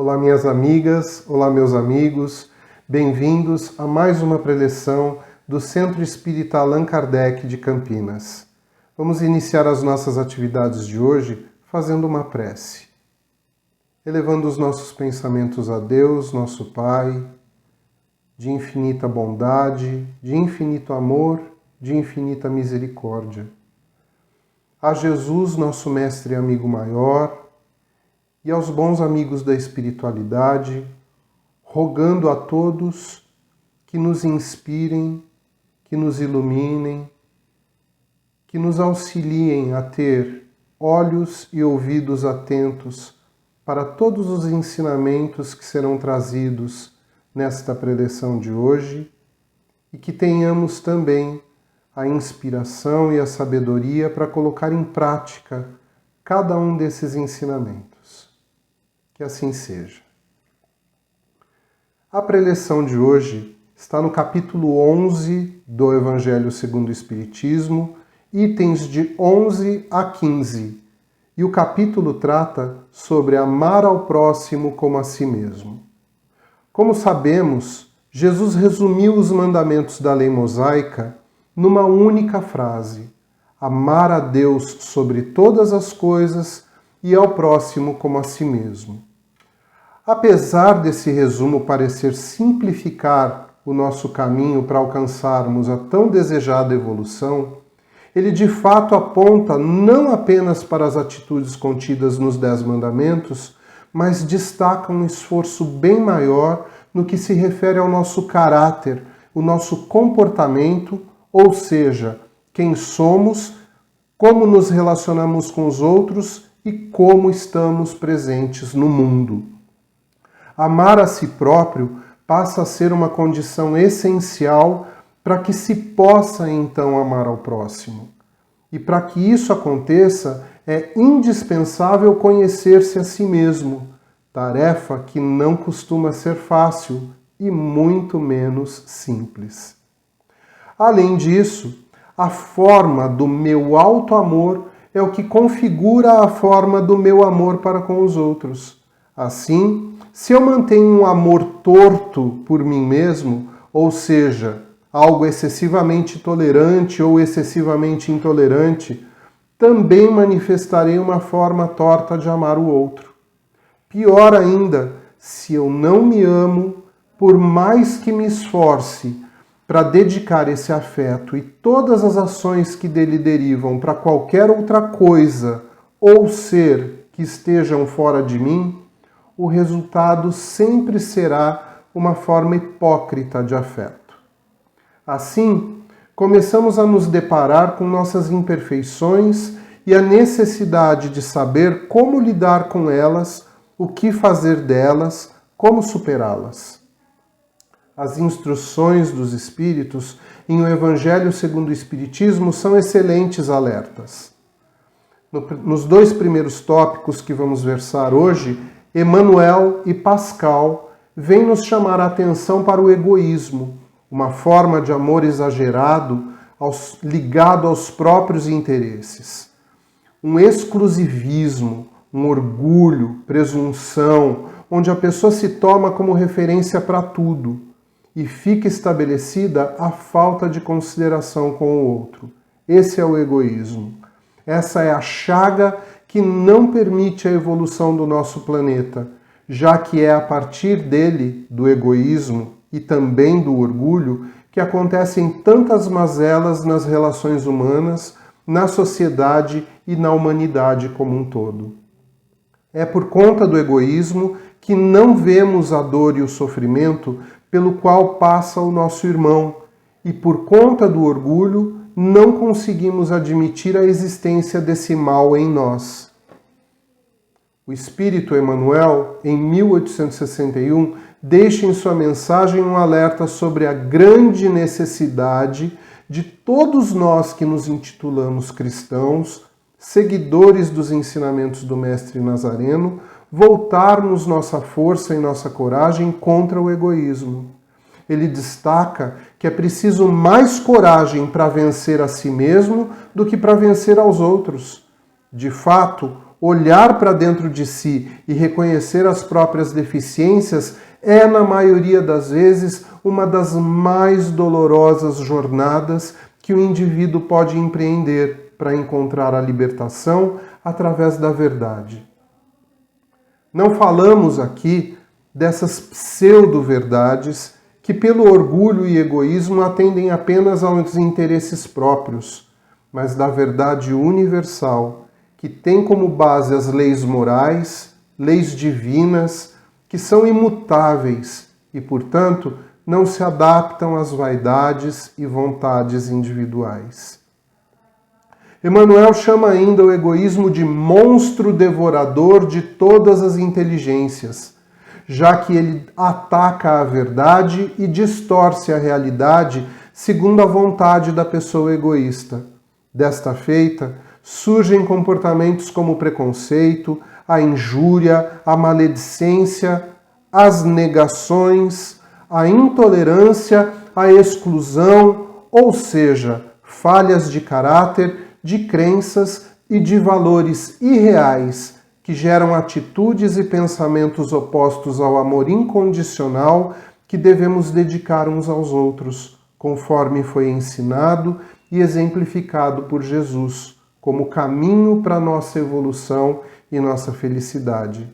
Olá, minhas amigas, olá, meus amigos, bem-vindos a mais uma preleção do Centro Espírita Allan Kardec de Campinas. Vamos iniciar as nossas atividades de hoje fazendo uma prece, elevando os nossos pensamentos a Deus, nosso Pai, de infinita bondade, de infinito amor, de infinita misericórdia. A Jesus, nosso Mestre e amigo maior, e aos bons amigos da espiritualidade, rogando a todos que nos inspirem, que nos iluminem, que nos auxiliem a ter olhos e ouvidos atentos para todos os ensinamentos que serão trazidos nesta preleção de hoje e que tenhamos também a inspiração e a sabedoria para colocar em prática cada um desses ensinamentos. Que assim seja. A preleção de hoje está no capítulo 11 do Evangelho segundo o Espiritismo, itens de 11 a 15, e o capítulo trata sobre amar ao próximo como a si mesmo. Como sabemos, Jesus resumiu os mandamentos da lei mosaica numa única frase: amar a Deus sobre todas as coisas e ao próximo como a si mesmo. Apesar desse resumo parecer simplificar o nosso caminho para alcançarmos a tão desejada evolução, ele de fato aponta não apenas para as atitudes contidas nos 10 mandamentos, mas destaca um esforço bem maior no que se refere ao nosso caráter, o nosso comportamento, ou seja, quem somos, como nos relacionamos com os outros e como estamos presentes no mundo. Amar a si próprio passa a ser uma condição essencial para que se possa então amar ao próximo. E para que isso aconteça, é indispensável conhecer-se a si mesmo, tarefa que não costuma ser fácil e muito menos simples. Além disso, a forma do meu auto-amor é o que configura a forma do meu amor para com os outros. Assim, se eu mantenho um amor torto por mim mesmo, ou seja, algo excessivamente tolerante ou excessivamente intolerante, também manifestarei uma forma torta de amar o outro. Pior ainda, se eu não me amo, por mais que me esforce para dedicar esse afeto e todas as ações que dele derivam para qualquer outra coisa ou ser que estejam fora de mim, o resultado sempre será uma forma hipócrita de afeto. Assim, começamos a nos deparar com nossas imperfeições e a necessidade de saber como lidar com elas, o que fazer delas, como superá-las. As instruções dos Espíritos em O Evangelho segundo o Espiritismo são excelentes alertas. Nos 2 primeiros tópicos que vamos versar hoje, Emmanuel e Pascal vêm nos chamar a atenção para o egoísmo, uma forma de amor exagerado ligado aos próprios interesses. Um exclusivismo, um orgulho, presunção, onde a pessoa se toma como referência para tudo e fica estabelecida a falta de consideração com o outro. Esse é o egoísmo. Essa é a chaga que não permite a evolução do nosso planeta, já que é a partir dele, do egoísmo e também do orgulho, que acontecem tantas mazelas nas relações humanas, na sociedade e na humanidade como um todo. É por conta do egoísmo que não vemos a dor e o sofrimento pelo qual passa o nosso irmão, e por conta do orgulho não conseguimos admitir a existência desse mal em nós. O Espírito Emmanuel, em 1861, deixa em sua mensagem um alerta sobre a grande necessidade de todos nós que nos intitulamos cristãos, seguidores dos ensinamentos do Mestre Nazareno, voltarmos nossa força e nossa coragem contra o egoísmo. Ele destaca que é preciso mais coragem para vencer a si mesmo do que para vencer aos outros. De fato, olhar para dentro de si e reconhecer as próprias deficiências é, na maioria das vezes, uma das mais dolorosas jornadas que o indivíduo pode empreender para encontrar a libertação através da verdade. Não falamos aqui dessas pseudo-verdades que, pelo orgulho e egoísmo, atendem apenas aos interesses próprios, mas da verdade universal, que tem como base as leis morais, leis divinas, que são imutáveis e, portanto, não se adaptam às vaidades e vontades individuais. Emmanuel chama ainda o egoísmo de monstro devorador de todas as inteligências, já que ele ataca a verdade e distorce a realidade segundo a vontade da pessoa egoísta. Desta feita, surgem comportamentos como o preconceito, a injúria, a maledicência, as negações, a intolerância, a exclusão, ou seja, falhas de caráter, de crenças e de valores irreais que geram atitudes e pensamentos opostos ao amor incondicional que devemos dedicar uns aos outros, conforme foi ensinado e exemplificado por Jesus, como caminho para nossa evolução e nossa felicidade.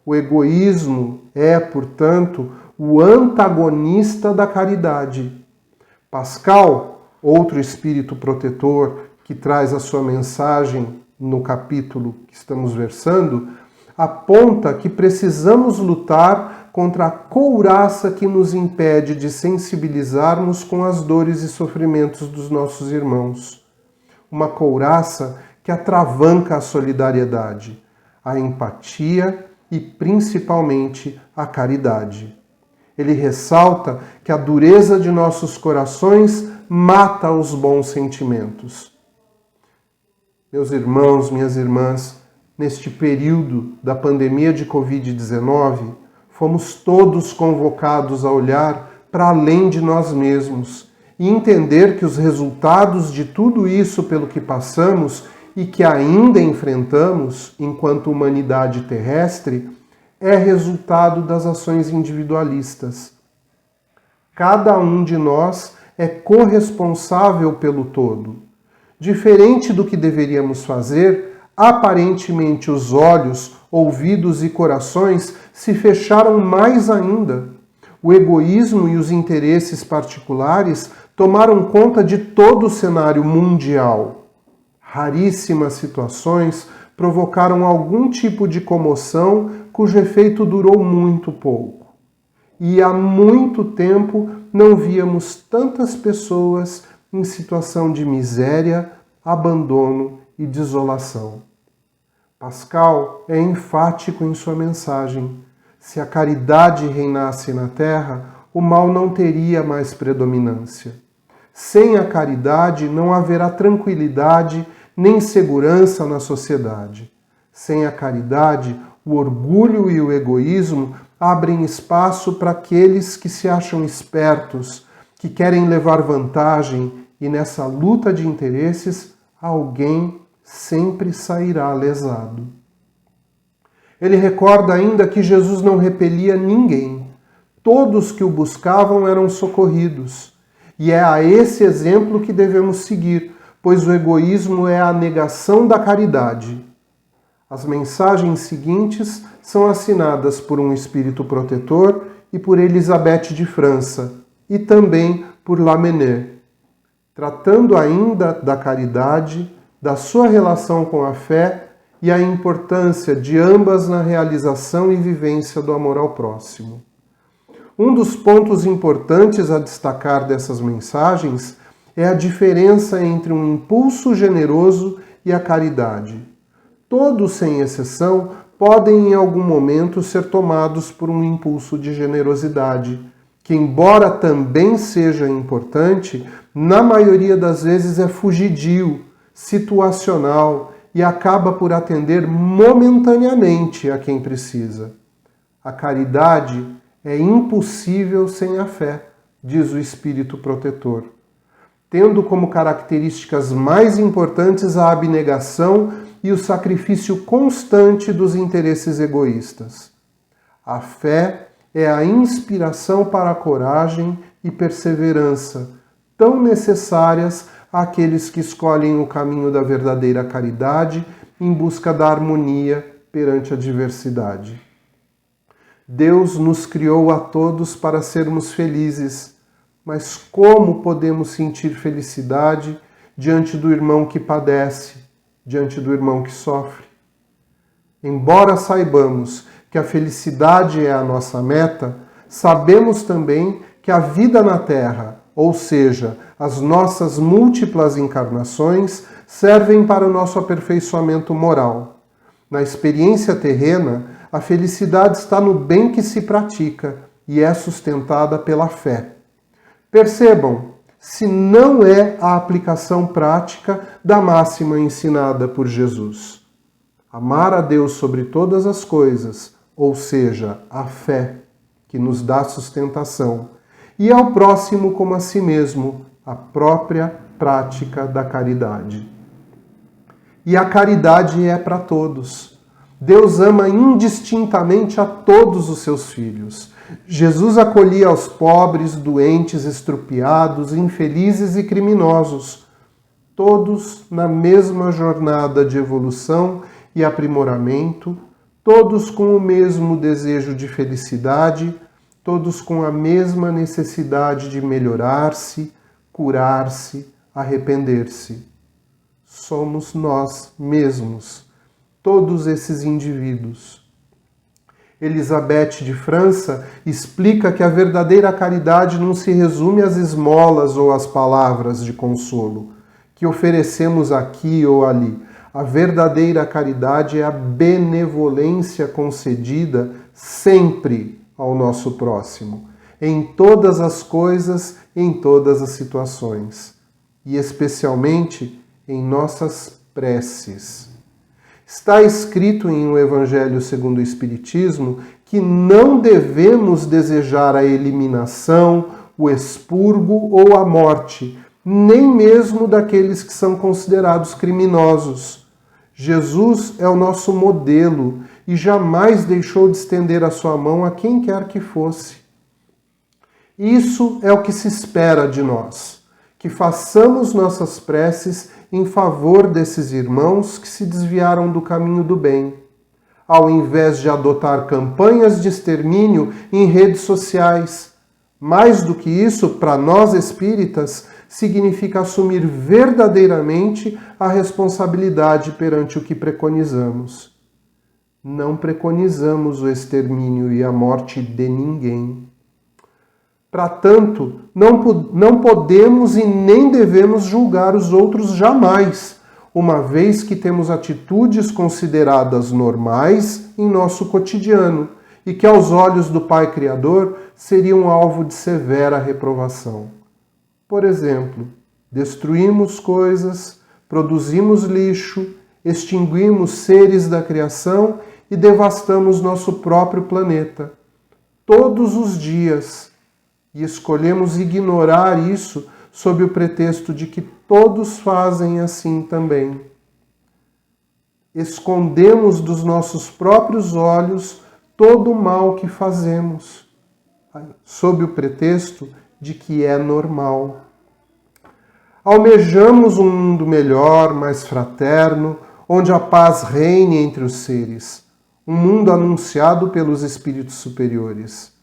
O egoísmo é, portanto, o antagonista da caridade. Pascal, outro espírito protetor que traz a sua mensagem no capítulo que estamos versando, aponta que precisamos lutar contra a couraça que nos impede de sensibilizarmos com as dores e sofrimentos dos nossos irmãos. Uma couraça que atravanca a solidariedade, a empatia e, principalmente, a caridade. Ele ressalta que a dureza de nossos corações mata os bons sentimentos. Meus irmãos, minhas irmãs, neste período da pandemia de Covid-19, fomos todos convocados a olhar para além de nós mesmos e entender que os resultados de tudo isso pelo que passamos e que ainda enfrentamos enquanto humanidade terrestre é resultado das ações individualistas. Cada um de nós é corresponsável pelo todo. Diferente do que deveríamos fazer, aparentemente os olhos, ouvidos e corações se fecharam mais ainda. O egoísmo e os interesses particulares tomaram conta de todo o cenário mundial. Raríssimas situações provocaram algum tipo de comoção cujo efeito durou muito pouco. E há muito tempo não víamos tantas pessoas em situação de miséria, abandono e desolação. Pascal é enfático em sua mensagem. Se a caridade reinasse na terra, o mal não teria mais predominância. Sem a caridade não haverá tranquilidade nem segurança na sociedade. Sem a caridade, o orgulho e o egoísmo abrem espaço para aqueles que se acham espertos, que querem levar vantagem, e nessa luta de interesses, alguém sempre sairá lesado. Ele recorda ainda que Jesus não repelia ninguém. Todos que o buscavam eram socorridos. E é a esse exemplo que devemos seguir, pois o egoísmo é a negação da caridade. As mensagens seguintes são assinadas por um espírito protetor e por Elisabeth de França, e também por Lamennais, tratando ainda da caridade, da sua relação com a fé e a importância de ambas na realização e vivência do amor ao próximo. Um dos pontos importantes a destacar dessas mensagens é a diferença entre um impulso generoso e a caridade. Todos, sem exceção, podem em algum momento ser tomados por um impulso de generosidade, que, embora também seja importante, na maioria das vezes é fugidio, situacional e acaba por atender momentaneamente a quem precisa. A caridade é impossível sem a fé, diz o Espírito protetor, tendo como características mais importantes a abnegação e o sacrifício constante dos interesses egoístas. A fé é a inspiração para a coragem e perseverança, tão necessárias àqueles que escolhem o caminho da verdadeira caridade em busca da harmonia perante a diversidade. Deus nos criou a todos para sermos felizes, mas como podemos sentir felicidade diante do irmão que padece, diante do irmão que sofre? Embora saibamos que a felicidade é a nossa meta, sabemos também que a vida na Terra, ou seja, as nossas múltiplas encarnações, servem para o nosso aperfeiçoamento moral. Na experiência terrena, a felicidade está no bem que se pratica e é sustentada pela fé. Percebam, se não é a aplicação prática da máxima ensinada por Jesus. Amar a Deus sobre todas as coisas, ou seja, a fé, que nos dá sustentação, e ao próximo como a si mesmo, a própria prática da caridade. E a caridade é para todos. Deus ama indistintamente a todos os seus filhos. Jesus acolhia aos pobres, doentes, estrupiados, infelizes e criminosos, todos na mesma jornada de evolução e aprimoramento, todos com o mesmo desejo de felicidade, todos com a mesma necessidade de melhorar-se, curar-se, arrepender-se. Somos nós mesmos, todos esses indivíduos. Elizabeth de França explica que a verdadeira caridade não se resume às esmolas ou às palavras de consolo que oferecemos aqui ou ali. A verdadeira caridade é a benevolência concedida sempre ao nosso próximo, em todas as coisas, em todas as situações, e especialmente em nossas preces. Está escrito em O Evangelho segundo o Espiritismo que não devemos desejar a eliminação, o expurgo ou a morte, nem mesmo daqueles que são considerados criminosos. Jesus é o nosso modelo e jamais deixou de estender a sua mão a quem quer que fosse. Isso é o que se espera de nós, que façamos nossas preces em favor desses irmãos que se desviaram do caminho do bem, ao invés de adotar campanhas de extermínio em redes sociais. Mais do que isso, para nós espíritas, significa assumir verdadeiramente a responsabilidade perante o que preconizamos. Não preconizamos o extermínio e a morte de ninguém. Para tanto, não podemos e nem devemos julgar os outros jamais, uma vez que temos atitudes consideradas normais em nosso cotidiano e que aos olhos do Pai Criador seriam alvo de severa reprovação. Por exemplo, destruímos coisas, produzimos lixo, extinguimos seres da criação e devastamos nosso próprio planeta. Todos os dias. E escolhemos ignorar isso sob o pretexto de que todos fazem assim também. Escondemos dos nossos próprios olhos todo o mal que fazemos, sob o pretexto de que é normal. Almejamos um mundo melhor, mais fraterno, onde a paz reine entre os seres, um mundo anunciado pelos espíritos superiores.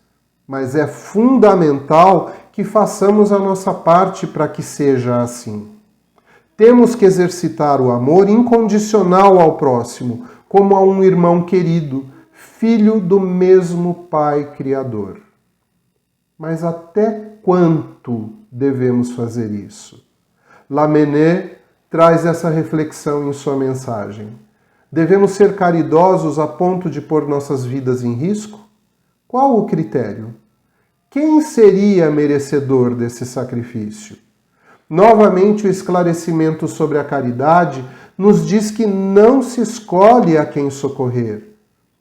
Mas é fundamental que façamos a nossa parte para que seja assim. Temos que exercitar o amor incondicional ao próximo, como a um irmão querido, filho do mesmo Pai Criador. Mas até quanto devemos fazer isso? Lamennais traz essa reflexão em sua mensagem. Devemos ser caridosos a ponto de pôr nossas vidas em risco? Qual o critério? Quem seria merecedor desse sacrifício? Novamente, o esclarecimento sobre a caridade nos diz que não se escolhe a quem socorrer.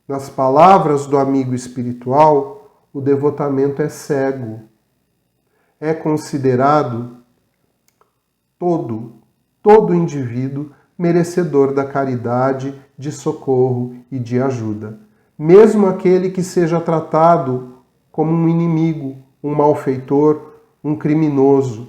Nas palavras do amigo espiritual, o devotamento é cego. É considerado todo indivíduo merecedor da caridade, de socorro e de ajuda. Mesmo aquele que seja tratado como um inimigo, um malfeitor, um criminoso,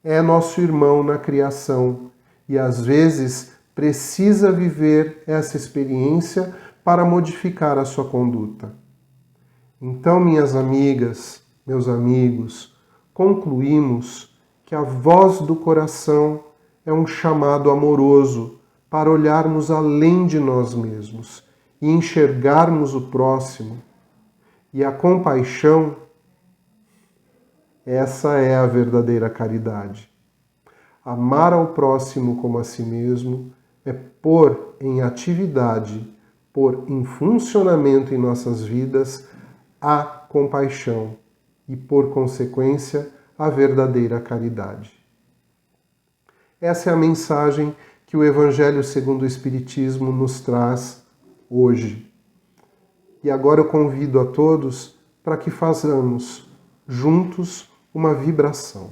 é nosso irmão na criação e às vezes precisa viver essa experiência para modificar a sua conduta. Então, minhas amigas, meus amigos, concluímos que a voz do coração é um chamado amoroso para olharmos além de nós mesmos e enxergarmos o próximo. E a compaixão, essa é a verdadeira caridade. Amar ao próximo como a si mesmo é pôr em atividade, pôr em funcionamento em nossas vidas a compaixão e, por consequência, a verdadeira caridade. Essa é a mensagem que o Evangelho segundo o Espiritismo nos traz hoje. E agora eu convido a todos para que façamos juntos uma vibração.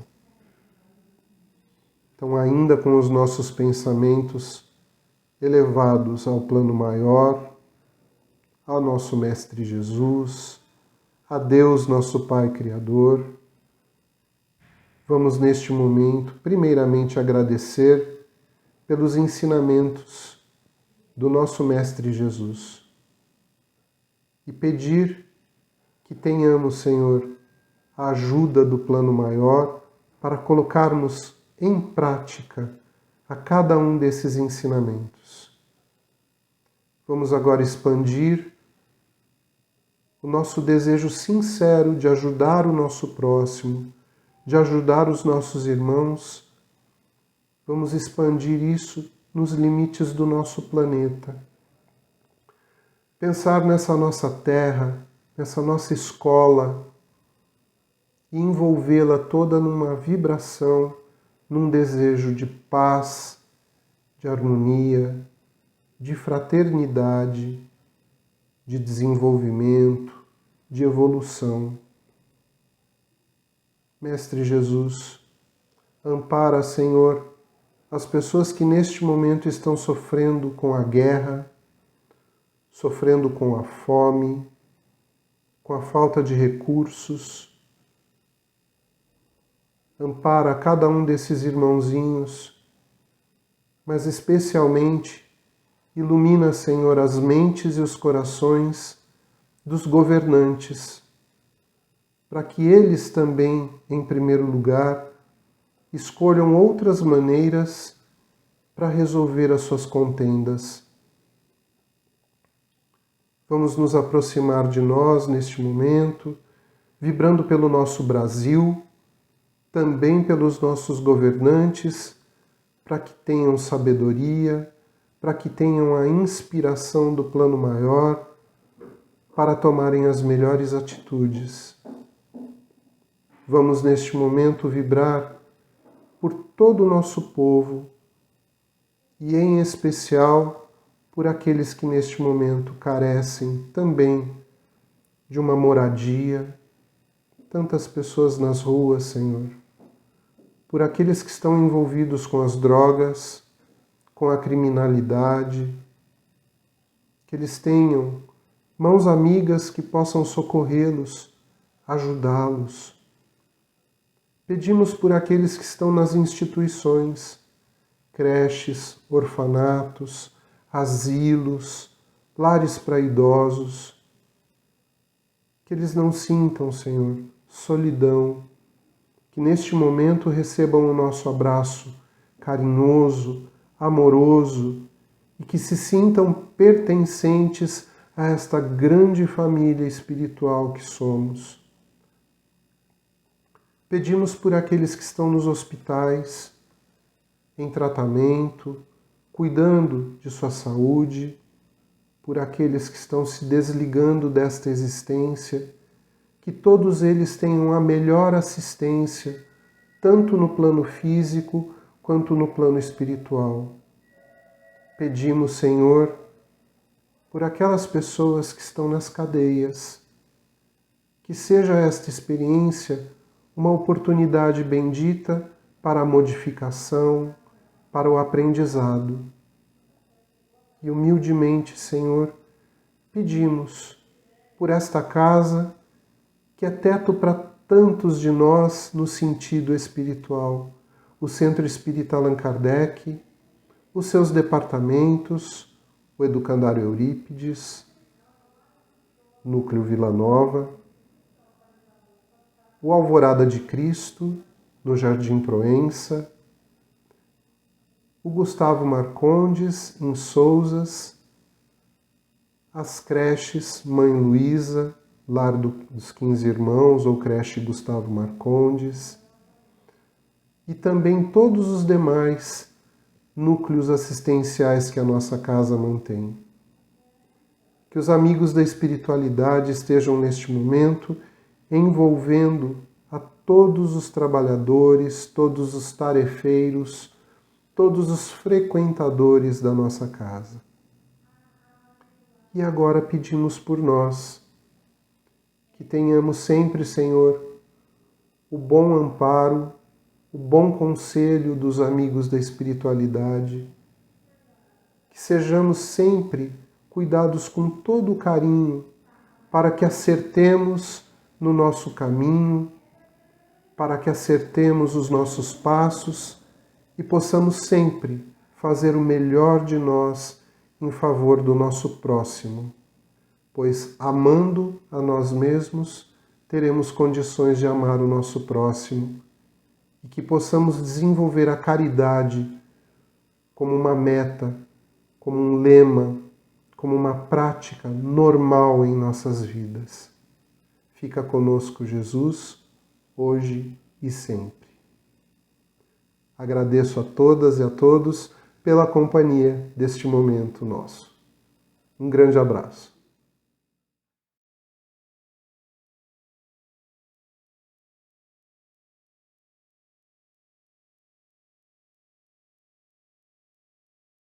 Então, ainda com os nossos pensamentos elevados ao plano maior, ao nosso Mestre Jesus, a Deus, nosso Pai Criador, vamos neste momento, primeiramente, agradecer pelos ensinamentos do nosso Mestre Jesus e pedir que tenhamos, Senhor, a ajuda do plano maior para colocarmos em prática a cada um desses ensinamentos. Vamos agora expandir o nosso desejo sincero de ajudar o nosso próximo, de ajudar os nossos irmãos. Vamos expandir isso nos limites do nosso planeta. Pensar nessa nossa terra, nessa nossa escola, e envolvê-la toda numa vibração, num desejo de paz, de harmonia, de fraternidade, de desenvolvimento, de evolução. Mestre Jesus, ampara, Senhor, as pessoas que neste momento estão sofrendo com a guerra, sofrendo com a fome, com a falta de recursos. Ampara cada um desses irmãozinhos, mas especialmente ilumina, Senhor, as mentes e os corações dos governantes, para que eles também, em primeiro lugar, escolham outras maneiras para resolver as suas contendas. Vamos nos aproximar de nós neste momento, vibrando pelo nosso Brasil, também pelos nossos governantes, para que tenham sabedoria, para que tenham a inspiração do plano maior, para tomarem as melhores atitudes. Vamos neste momento vibrar por todo o nosso povo e, em especial, por aqueles que neste momento carecem também de uma moradia, tantas pessoas nas ruas, Senhor, por aqueles que estão envolvidos com as drogas, com a criminalidade, que eles tenham mãos amigas que possam socorrê-los, ajudá-los. Pedimos por aqueles que estão nas instituições, creches, orfanatos, asilos, lares para idosos, que eles não sintam, Senhor, solidão, que neste momento recebam o nosso abraço carinhoso, amoroso e que se sintam pertencentes a esta grande família espiritual que somos. Pedimos por aqueles que estão nos hospitais, em tratamento, cuidando de sua saúde, por aqueles que estão se desligando desta existência, que todos eles tenham a melhor assistência, tanto no plano físico quanto no plano espiritual. Pedimos, Senhor, por aquelas pessoas que estão nas cadeias, que seja esta experiência uma oportunidade bendita para a modificação, para o aprendizado. E humildemente, Senhor, pedimos por esta casa, que é teto para tantos de nós no sentido espiritual, o Centro Espírita Allan Kardec, os seus departamentos, o Educandário Eurípides, Núcleo Vila Nova, o Alvorada de Cristo, no Jardim Proença, o Gustavo Marcondes, em Sousas, as creches Mãe Luísa, Lar dos 15 Irmãos ou Creche Gustavo Marcondes, e também todos os demais núcleos assistenciais que a nossa casa mantém. Que os amigos da espiritualidade estejam neste momento envolvendo a todos os trabalhadores, todos os tarefeiros, todos os frequentadores da nossa casa. E agora pedimos por nós, que tenhamos sempre, Senhor, o bom amparo, o bom conselho dos amigos da espiritualidade, que sejamos sempre cuidados com todo o carinho, para que acertemos no nosso caminho, para que acertemos os nossos passos e possamos sempre fazer o melhor de nós em favor do nosso próximo, pois amando a nós mesmos, teremos condições de amar o nosso próximo e que possamos desenvolver a caridade como uma meta, como um lema, como uma prática normal em nossas vidas. Fica conosco, Jesus, hoje e sempre. Agradeço a todas e a todos pela companhia deste momento nosso. Um grande abraço.